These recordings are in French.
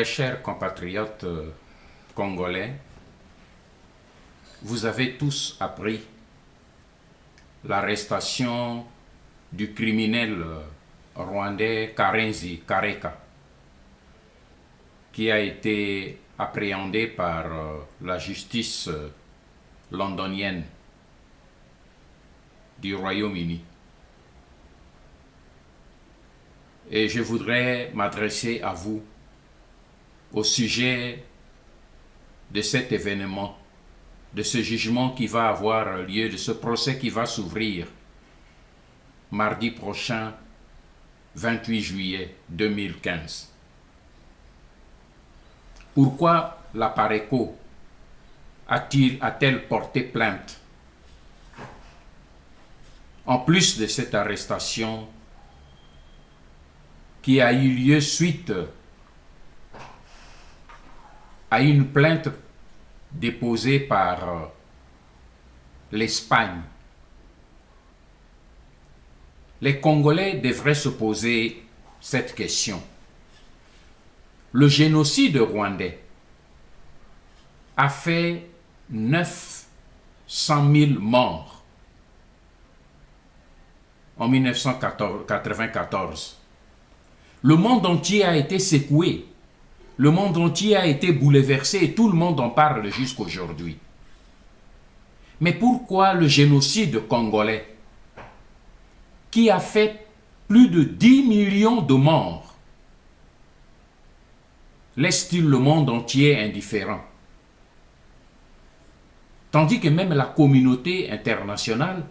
Très chers compatriotes congolais, vous avez tous appris l'arrestation du criminel rwandais Karenzi Kareka, qui a été appréhendé par la justice londonienne du Royaume-Uni. Et je voudrais m'adresser à vous au sujet de cet événement, de ce jugement qui va avoir lieu, de ce procès qui va s'ouvrir mardi prochain, 28 juillet 2015. Pourquoi la Pareco a-t-elle porté plainte? En plus de cette arrestation qui a eu lieu suite à une plainte déposée par l'Espagne, les Congolais devraient se poser cette question. Le génocide rwandais a fait 900 000 morts en 1994. Le monde entier a été secoué. Le monde entier a été bouleversé et tout le monde en parle jusqu'aujourd'hui. Mais pourquoi le génocide congolais, qui a fait plus de 10 millions de morts, laisse-t-il le monde entier indifférent? Tandis que même la communauté internationale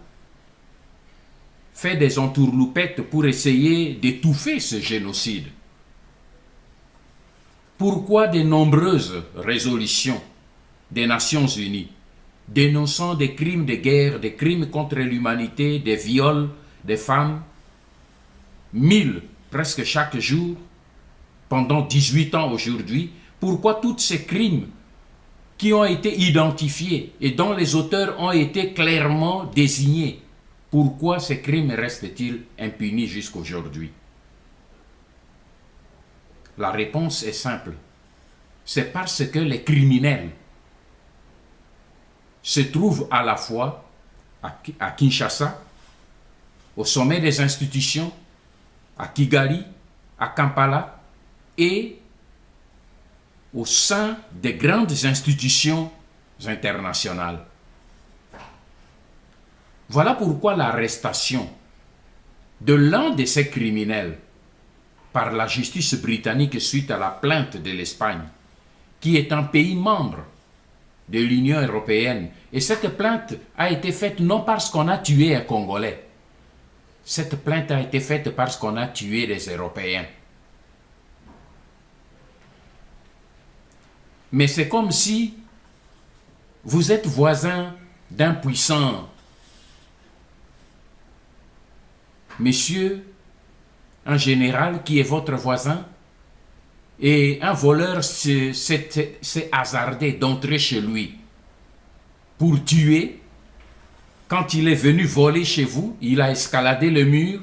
fait des entourloupettes pour essayer d'étouffer ce génocide. Pourquoi de nombreuses résolutions des Nations Unies dénonçant des crimes de guerre, des crimes contre l'humanité, des viols des femmes, 1000 presque chaque jour, pendant 18 ans aujourd'hui, pourquoi tous ces crimes qui ont été identifiés et dont les auteurs ont été clairement désignés, pourquoi ces crimes restent-ils impunis jusqu'aujourd'hui? La réponse est simple. C'est parce que les criminels se trouvent à la fois à Kinshasa, au sommet des institutions, à Kigali, à Kampala et au sein des grandes institutions internationales. Voilà pourquoi l'arrestation de l'un de ces criminels par la justice britannique suite à la plainte de l'Espagne, qui est un pays membre de l'Union européenne, et cette plainte a été faite non parce qu'on a tué un Congolais, cette plainte a été faite parce qu'on a tué des Européens. Mais c'est comme si vous êtes voisin d'un puissant monsieur, un général qui est votre voisin, et un voleur s'est hasardé d'entrer chez lui pour tuer. Quand il est venu voler chez vous, il a escaladé le mur,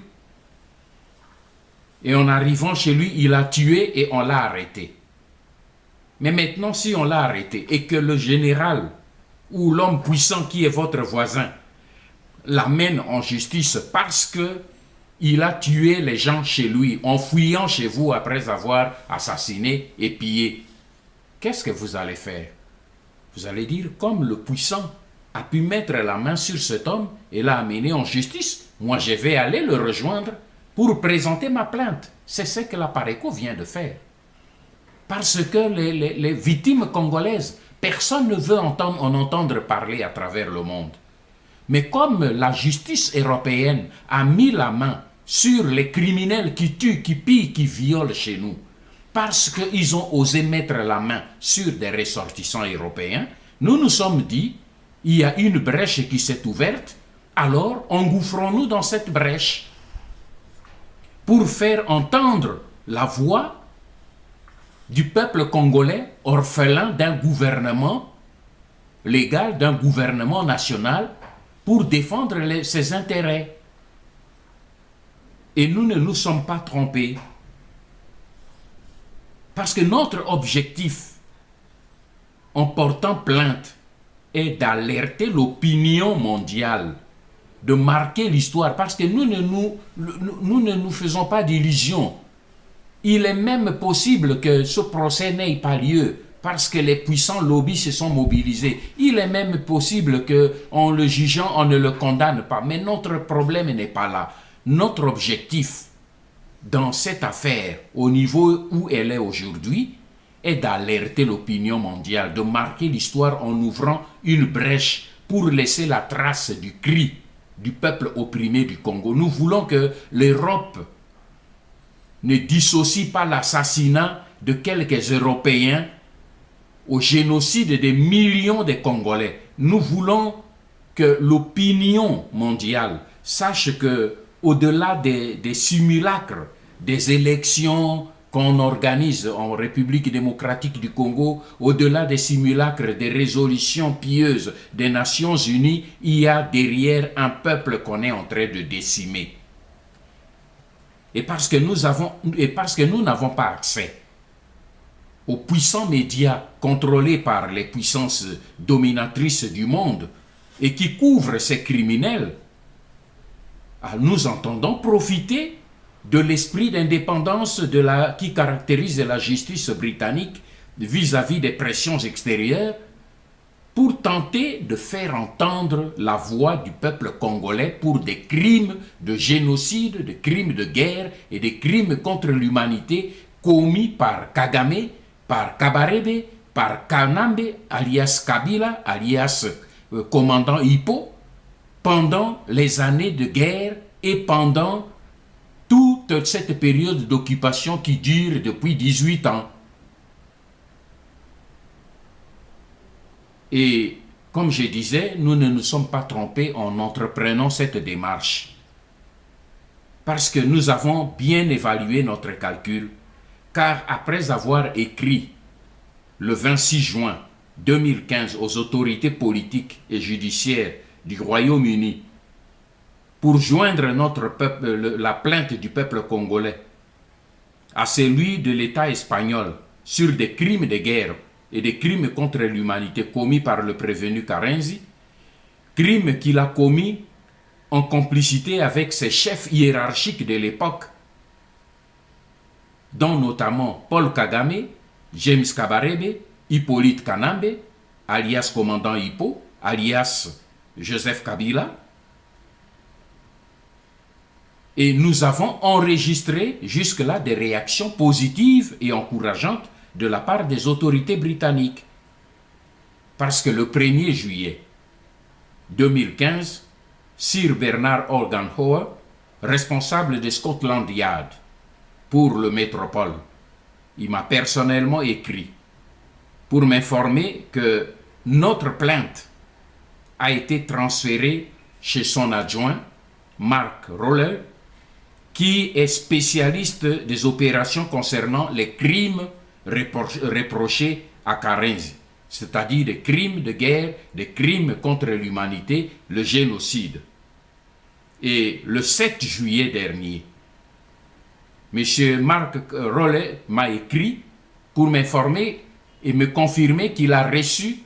et en arrivant chez lui, il a tué et on l'a arrêté. Mais maintenant, si on l'a arrêté et que le général ou l'homme puissant qui est votre voisin l'amène en justice parce que il a tué les gens chez lui en fuyant chez vous après avoir assassiné et pillé, qu'est-ce que vous allez faire? Vous allez dire, comme le puissant a pu mettre la main sur cet homme et l'a amené en justice, moi je vais aller le rejoindre pour présenter ma plainte. C'est ce que la Pareco vient de faire. Parce que les victimes congolaises, personne ne veut en entendre parler à travers le monde. Mais comme la justice européenne a mis la main sur les criminels qui tuent, qui pillent, qui violent chez nous, parce qu'ils ont osé mettre la main sur des ressortissants européens, nous nous sommes dit, il y a une brèche qui s'est ouverte, alors engouffrons-nous dans cette brèche pour faire entendre la voix du peuple congolais orphelin d'un gouvernement légal, d'un gouvernement national, pour défendre ses intérêts. Et nous ne nous sommes pas trompés. Parce que notre objectif en portant plainte est d'alerter l'opinion mondiale, de marquer l'histoire, parce que nous ne nous faisons pas d'illusions. Il est même possible que ce procès n'ait pas lieu parce que les puissants lobbies se sont mobilisés. Il est même possible qu'en le jugeant, on ne le condamne pas. Mais notre problème n'est pas là. Notre objectif dans cette affaire, au niveau où elle est aujourd'hui, est d'alerter l'opinion mondiale, de marquer l'histoire en ouvrant une brèche pour laisser la trace du cri du peuple opprimé du Congo. Nous voulons que l'Europe ne dissocie pas l'assassinat de quelques Européens au génocide des millions de Congolais. Nous voulons que l'opinion mondiale sache que, au-delà des simulacres, des élections qu'on organise en République démocratique du Congo, au-delà des simulacres, des résolutions pieuses des Nations Unies, il y a derrière un peuple qu'on est en train de décimer. Et parce que nous n'avons pas accès aux puissants médias contrôlés par les puissances dominatrices du monde et qui couvrent ces criminels, nous entendons profiter de l'esprit d'indépendance qui caractérise la justice britannique vis-à-vis des pressions extérieures pour tenter de faire entendre la voix du peuple congolais pour des crimes de génocide, des crimes de guerre et des crimes contre l'humanité commis par Kagame, par Kabarebe, par Kanambe, alias Kabila, alias commandant Hippo, pendant les années de guerre et pendant toute cette période d'occupation qui dure depuis 18 ans. Et comme je disais, nous ne nous sommes pas trompés en entreprenant cette démarche. Parce que nous avons bien évalué notre calcul, car après avoir écrit le 26 juin 2015 aux autorités politiques et judiciaires du Royaume-Uni pour joindre notre peuple, la plainte du peuple congolais à celui de l'État espagnol sur des crimes de guerre et des crimes contre l'humanité commis par le prévenu Karenzi, crimes qu'il a commis en complicité avec ses chefs hiérarchiques de l'époque, dont notamment Paul Kagame, James Kabarebe, Hippolyte Kanambe, alias commandant Hippo, alias Joseph Kabila. Et nous avons enregistré jusque-là des réactions positives et encourageantes de la part des autorités britanniques. Parce que le 1er juillet 2015, Sir Bernard Oldenhauer, responsable de Scotland Yard pour le métropole, il m'a personnellement écrit pour m'informer que notre plainte a été transférée chez son adjoint, Mark Roller, qui est spécialiste des opérations concernant les crimes reprochés à Karenzi, c'est-à-dire des crimes de guerre, des crimes contre l'humanité, le génocide. Et le 7 juillet dernier, M. Mark Rollet m'a écrit pour m'informer et me confirmer qu'il a reçu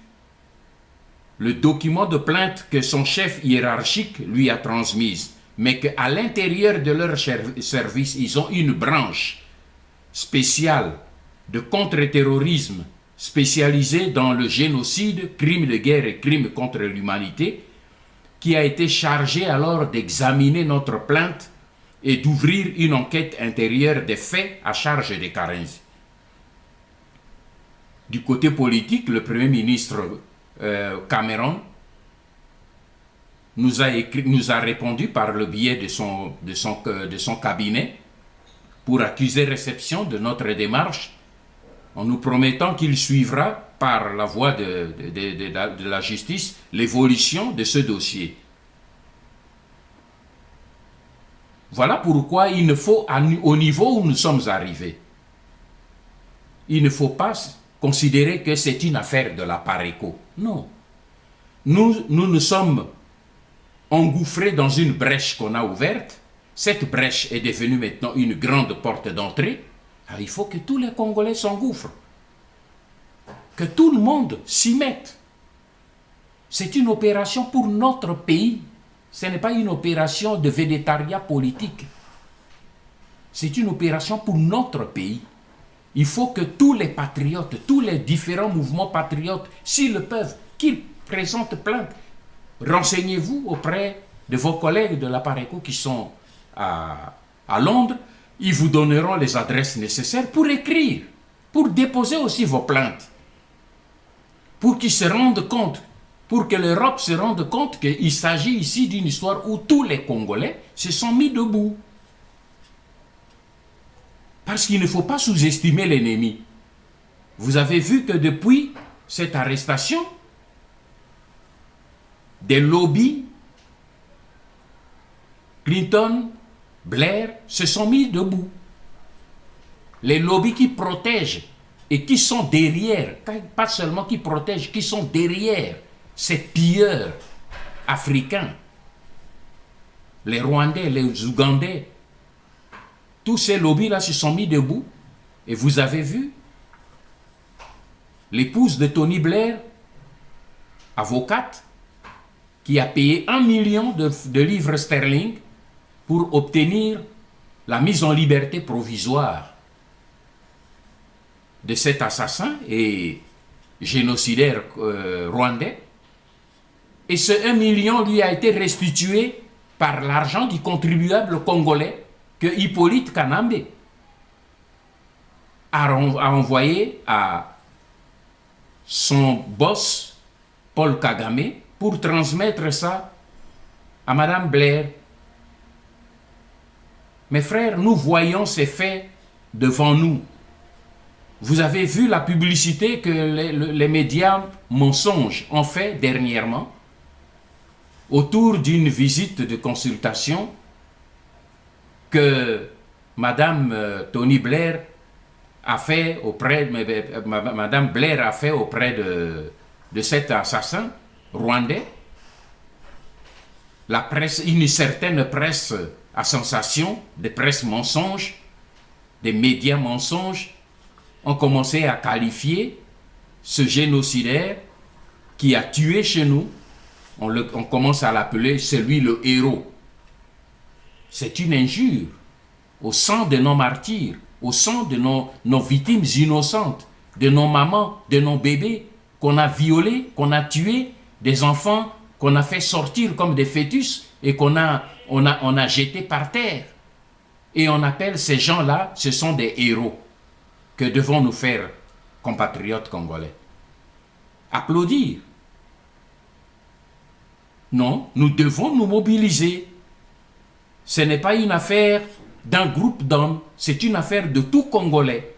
le document de plainte que son chef hiérarchique lui a transmise, mais qu'à l'intérieur de leur service, ils ont une branche spéciale de contre-terrorisme spécialisée dans le génocide, crimes de guerre et crimes contre l'humanité, qui a été chargée alors d'examiner notre plainte et d'ouvrir une enquête intérieure des faits à charge de Karenzi. Du côté politique, le Premier ministre Cameron nous a répondu par le biais de son cabinet pour accuser réception de notre démarche en nous promettant qu'il suivra par la voie de la justice l'évolution de ce dossier. Voilà pourquoi il ne faut, au niveau où nous sommes arrivés, il ne faut pas considérer que c'est une affaire de la Pareco. Non. Nous nous sommes engouffrés dans une brèche qu'on a ouverte. Cette brèche est devenue maintenant une grande porte d'entrée. Alors, il faut que tous les Congolais s'engouffrent, que tout le monde s'y mette. C'est une opération pour notre pays. Ce n'est pas une opération de végétariat politique. C'est une opération pour notre pays. Il faut que tous les patriotes, tous les différents mouvements patriotes, s'ils le peuvent, qu'ils présentent plainte. Renseignez-vous auprès de vos collègues de la Pareco qui sont à Londres. Ils vous donneront les adresses nécessaires pour écrire, pour déposer aussi vos plaintes, pour qu'ils se rendent compte, pour que l'Europe se rende compte qu'il s'agit ici d'une histoire où tous les Congolais se sont mis debout. Parce qu'il ne faut pas sous-estimer l'ennemi. Vous avez vu que depuis cette arrestation, des lobbies, Clinton, Blair, se sont mis debout. Les lobbies qui protègent et qui sont derrière, pas seulement qui protègent, qui sont derrière ces pilleurs africains, les Rwandais, les Ougandais, tous ces lobbies-là se sont mis debout. Et vous avez vu l'épouse de Tony Blair, avocate, qui a payé 1 million de livres sterling pour obtenir la mise en liberté provisoire de cet assassin et génocidaire rwandais. Et ce 1 million lui a été restitué par l'argent du contribuable congolais que Hippolyte Kanambe a envoyé à son boss, Paul Kagame, pour transmettre ça à Madame Blair. Mes frères, nous voyons ces faits devant nous. Vous avez vu la publicité que les médias mensonges ont fait dernièrement autour d'une visite de consultation que Madame Tony Blair a fait auprès, Madame Blair a fait auprès de cet assassin rwandais. La presse, une certaine presse à sensation, des presses mensonges, des médias mensonges, ont commencé à qualifier ce génocidaire qui a tué chez nous. On commence à l'appeler celui le héros. C'est une injure au sang de nos martyrs, au sang de nos victimes innocentes, de nos mamans, de nos bébés qu'on a violés, qu'on a tués, des enfants qu'on a fait sortir comme des fœtus et qu'on a jetés par terre. Et on appelle ces gens-là, ce sont des héros. Que devons-nous faire, compatriotes congolais? Applaudir? Non, nous devons nous mobiliser. Ce n'est pas une affaire d'un groupe d'hommes, c'est une affaire de tout Congolais.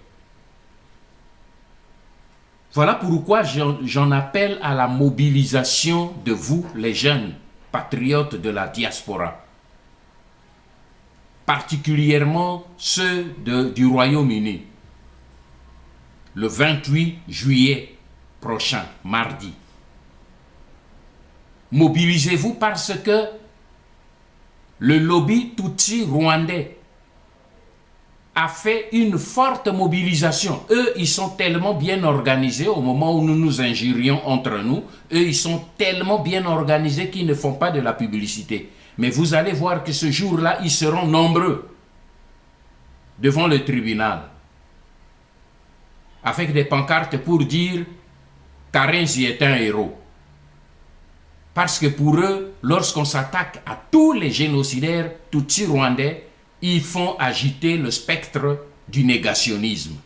Voilà pourquoi j'en appelle à la mobilisation de vous, les jeunes patriotes de la diaspora. Particulièrement ceux du Royaume-Uni. Le 28 juillet prochain, mardi. Mobilisez-vous parce que le lobby Tutsi rwandais a fait une forte mobilisation. Eux, ils sont tellement bien organisés au moment où nous nous injurions entre nous. Eux, ils sont tellement bien organisés qu'ils ne font pas de la publicité. Mais vous allez voir que ce jour-là, ils seront nombreux devant le tribunal. Avec des pancartes pour dire Karenzi est un héros. Parce que pour eux, lorsqu'on s'attaque à tous les génocidaires Tutsi rwandais, ils font agiter le spectre du négationnisme.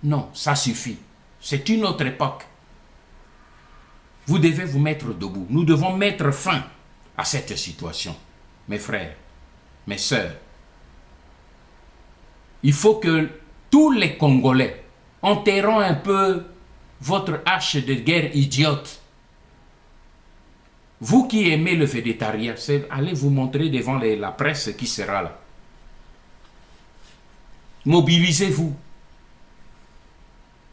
Non, ça suffit. C'est une autre époque. Vous devez vous mettre debout. Nous devons mettre fin à cette situation. Mes frères, mes sœurs, il faut que tous les Congolais, enterrons un peu votre hache de guerre idiote. Vous qui aimez le végétarien, allez vous montrer devant la presse qui sera là. Mobilisez-vous.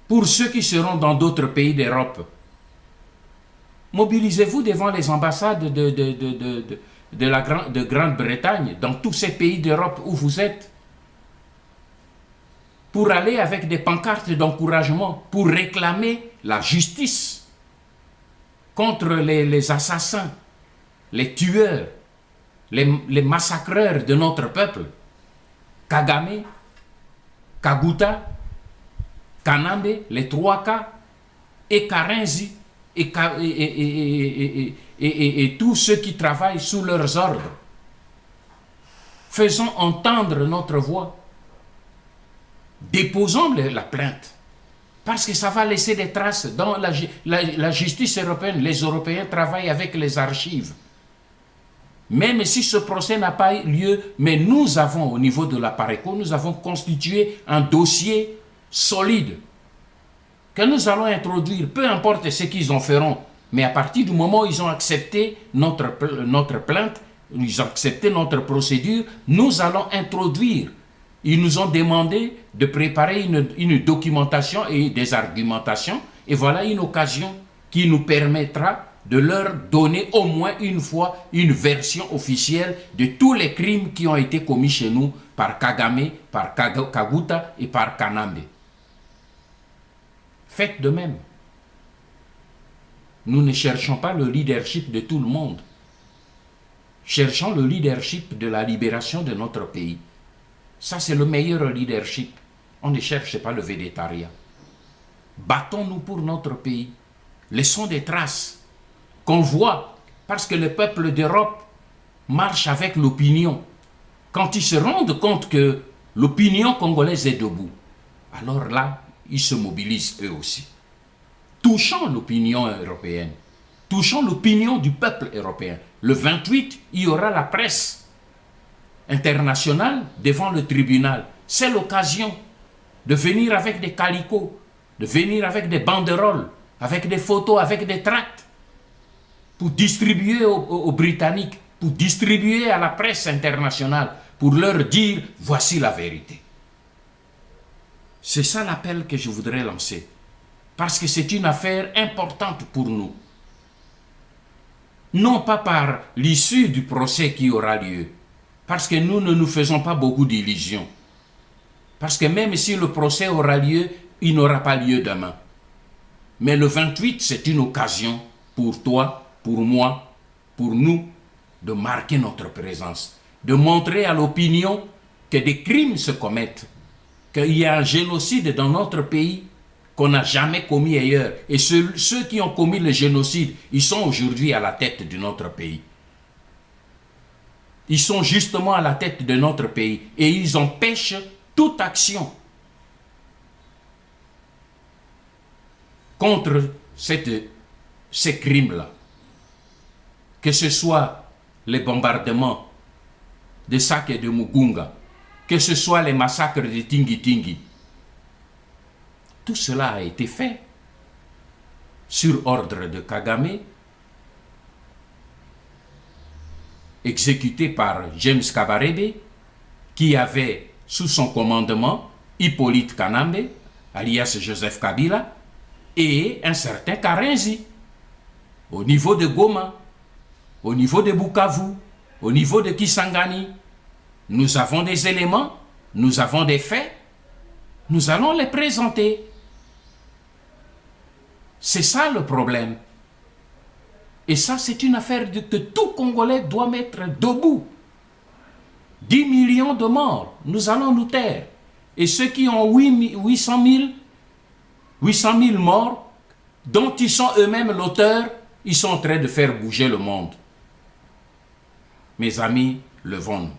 Pour ceux qui seront dans d'autres pays d'Europe, mobilisez-vous devant les ambassades de Grande-Bretagne, dans tous ces pays d'Europe où vous êtes. pour aller avec des pancartes d'encouragement, pour réclamer la justice contre les assassins, les tueurs, les massacreurs de notre peuple. Kagame, Kaguta, Kanambe, les 3 cas, et Karenzi, et tous ceux qui travaillent sous leurs ordres. Faisons entendre notre voix. Déposons la plainte. Parce que ça va laisser des traces dans la justice européenne. Les Européens travaillent avec les archives. Même si ce procès n'a pas eu lieu, mais nous avons, au niveau de la Pareco, nous avons constitué un dossier solide que nous allons introduire, peu importe ce qu'ils en feront. Mais à partir du moment où ils ont accepté notre plainte, ils ont accepté notre procédure, nous allons introduire. Ils nous ont demandé de préparer une documentation et des argumentations. Et voilà une occasion qui nous permettra de leur donner au moins une fois une version officielle de tous les crimes qui ont été commis chez nous par Kagame, par Kaguta et par Kanambe. Faites de même. Nous ne cherchons pas le leadership de tout le monde. Cherchons le leadership de la libération de notre pays. Ça, c'est le meilleur leadership. On ne cherche pas le végétariat. Battons-nous pour notre pays. Laissons des traces qu'on voit, parce que le peuple d'Europe marche avec l'opinion. Quand ils se rendent compte que l'opinion congolaise est debout, alors là, ils se mobilisent eux aussi. Touchons l'opinion européenne. Touchons l'opinion du peuple européen. Le 28, il y aura la presse internationale devant le tribunal. C'est l'occasion de venir avec des calicots, de venir avec des banderoles, avec des photos, avec des tracts, pour distribuer aux Britanniques, pour distribuer à la presse internationale, pour leur dire, voici la vérité. C'est ça l'appel que je voudrais lancer, parce que c'est une affaire importante pour nous. Non pas par l'issue du procès qui aura lieu, parce que nous ne nous faisons pas beaucoup d'illusions. Parce que même si le procès aura lieu, il n'aura pas lieu demain. Mais le 28, c'est une occasion pour toi, pour moi, pour nous, de marquer notre présence, de montrer à l'opinion que des crimes se commettent, qu'il y a un génocide dans notre pays qu'on n'a jamais commis ailleurs. Et ceux qui ont commis le génocide, ils sont aujourd'hui à la tête de notre pays. Ils sont justement à la tête de notre pays et ils empêchent toute action contre ces crimes-là. Que ce soit les bombardements de Sake et de Mugunga, que ce soit les massacres de Tingi-Tingi, tout cela a été fait sur ordre de Kagame, exécuté par James Kabarebe, qui avait sous son commandement Hippolyte Kanambe, alias Joseph Kabila, et un certain Karenzi, au niveau de Goma, au niveau de Bukavu, au niveau de Kisangani. Nous avons des éléments, nous avons des faits, nous allons les présenter. C'est ça le problème. Et ça, c'est une affaire que tout Congolais doit mettre debout. 10 millions de morts, nous allons nous taire. Et ceux qui ont 800 000 morts, dont ils sont eux-mêmes l'auteur, ils sont en train de faire bouger le monde. Mes amis, levons-nous.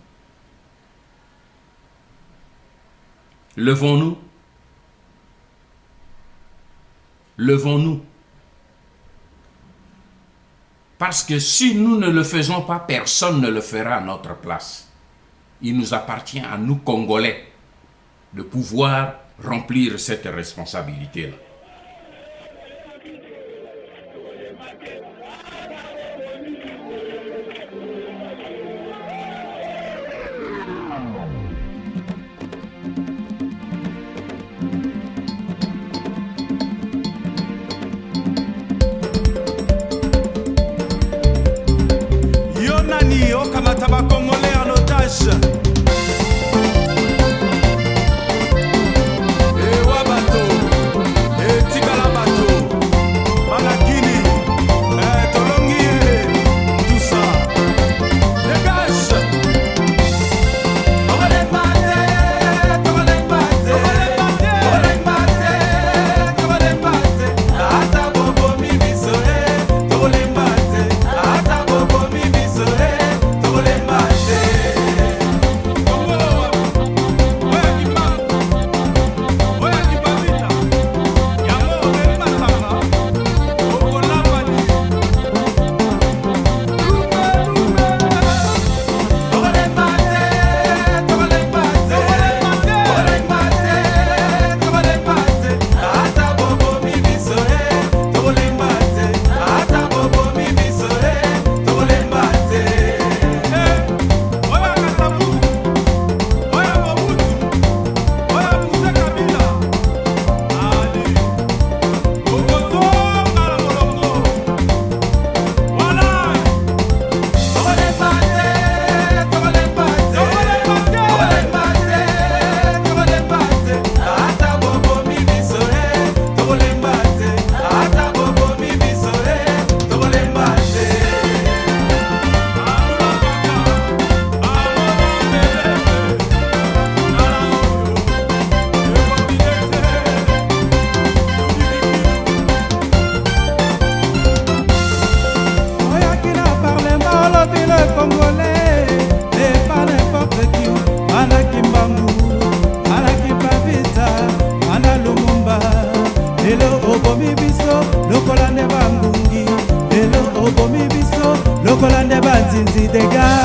Levons-nous. Levons-nous. Parce que si nous ne le faisons pas, personne ne le fera à notre place. Il nous appartient à nous, Congolais, de pouvoir remplir cette responsabilité-là. Zinzi des gars.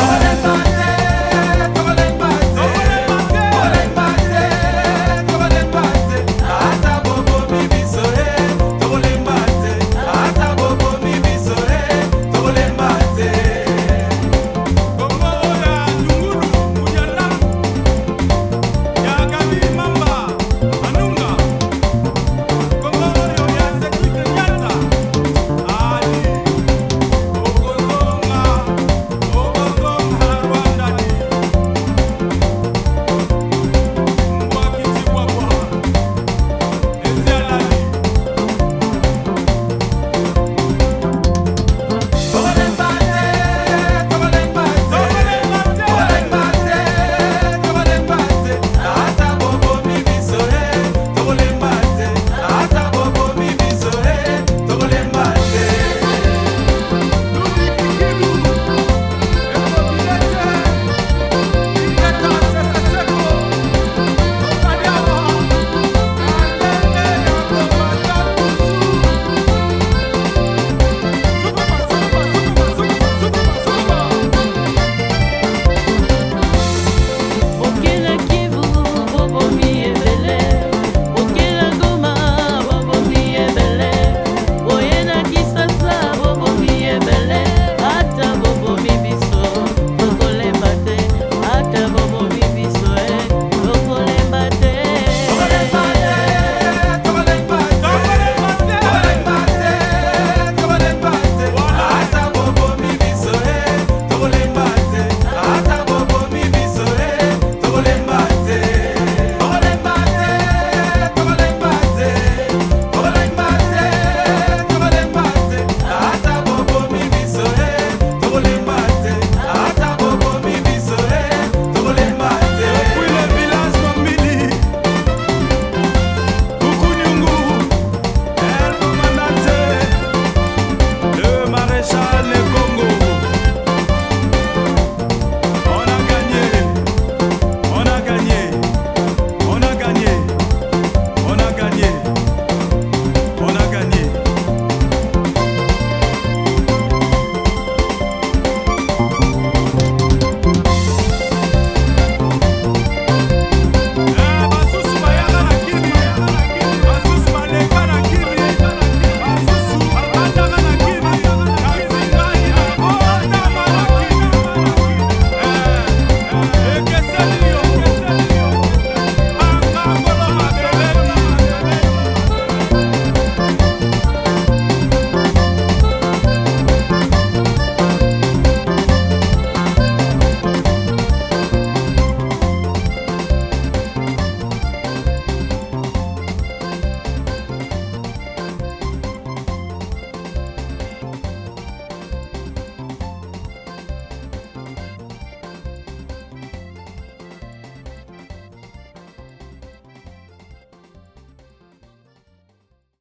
Maréchal